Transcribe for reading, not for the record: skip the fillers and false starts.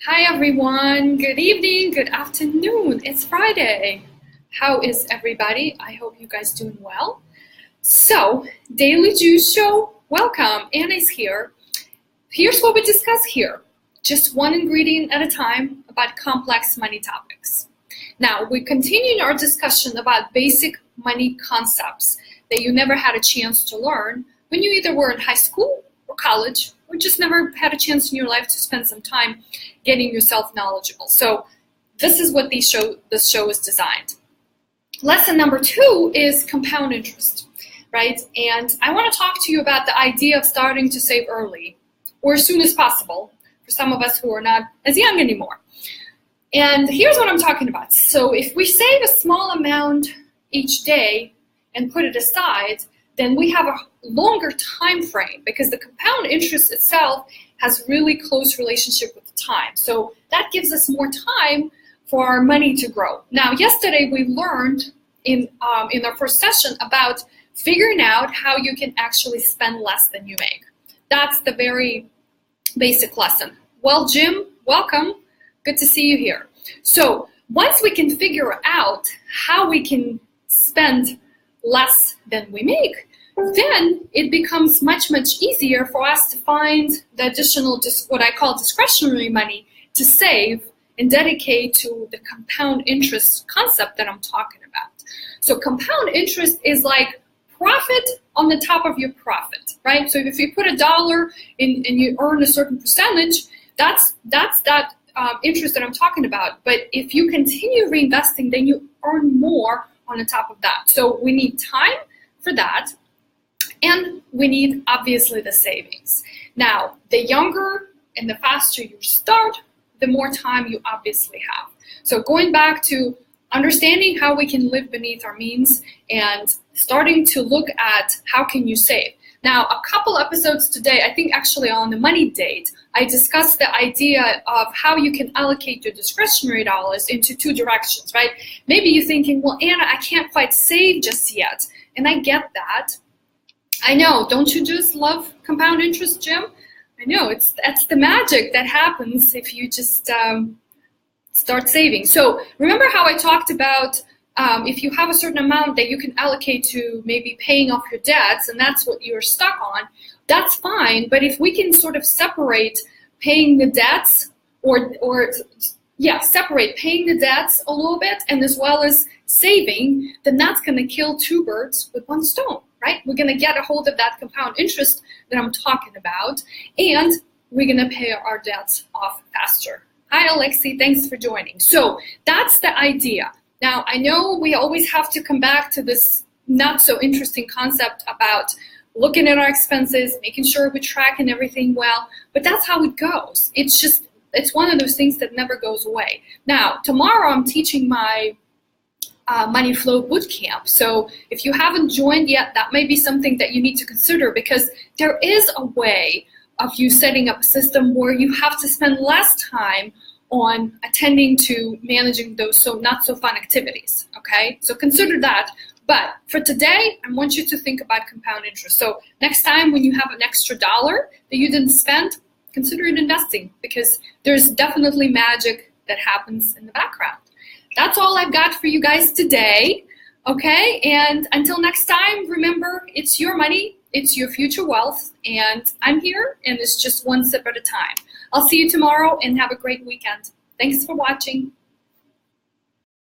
Hi everyone, good evening, good afternoon. It's Friday. How is everybody? I hope you guys doing well. So, Daily Juice Show, welcome. Anna's here. Here's what we discuss here. Just one ingredient at a time about complex money topics. Now, we continue our discussion about basic money concepts that you never had a chance to learn when you either were in high school or college or just never had a chance in your life to spend some time getting yourself knowledgeable. So this is what this show is designed. Lesson number 2 is compound interest, right? And I want to talk to you about the idea of starting to save early or as soon as possible for some of us who are not as young anymore. And here's what I'm talking about. So if we save a small amount each day and put it aside, then we have a longer time frame because the compound interest itself has really close relationship with time. So that gives us more time for our money to grow. Now, yesterday we learned in our first session about figuring out how you can actually spend less than you make. That's the very basic lesson. Well, Jim, welcome. Good to see you here. So once we can figure out how we can spend less than we make, then it becomes much easier for us to find the additional, what I call discretionary money to save and dedicate to the compound interest concept that I'm talking about. So compound interest is like profit on the top of your profit, right? So if you put $1 in and you earn a certain percentage, that's that interest that I'm talking about. But if you continue reinvesting, then you earn more on the top of that. So we need time for that. And we need, obviously, the savings. Now, the younger and the faster you start, the more time you obviously have. So going back to understanding how we can live beneath our means and starting to look at how can you save. Now, a couple episodes today, I think actually on the money date, I discussed the idea of how you can allocate your discretionary dollars into 2 directions, right? Maybe you're thinking, well, Anna, I can't quite save just yet. And I get that. I know, don't you just love compound interest, Jim? I know, that's the magic that happens if you just start saving. So remember how I talked about if you have a certain amount that you can allocate to maybe paying off your debts and that's what you're stuck on, that's fine. But if we can sort of separate paying the debts separate paying the debts a little bit and as well as saving, then that's going to kill 2 birds with 1 stone. Right? We're going to get a hold of that compound interest that I'm talking about, and we're going to pay our debts off faster. Hi, Alexi. Thanks for joining. So that's the idea. Now, I know we always have to come back to this not so interesting concept about looking at our expenses, making sure we're tracking everything well, but that's how it goes. It's one of those things that never goes away. Now, tomorrow I'm teaching my Money Flow Bootcamp. So if you haven't joined yet, that may be something that you need to consider because there is a way of you setting up a system where you have to spend less time on attending to managing those not so fun activities, okay? So consider that. But for today, I want you to think about compound interest. So next time when you have an extra $1 that you didn't spend, consider it investing because there's definitely magic that happens in the background. That's all I've got for you guys today, okay? And until next time, remember, it's your money, it's your future wealth, and I'm here, and it's just one step at a time. I'll see you tomorrow, and have a great weekend. Thanks for watching.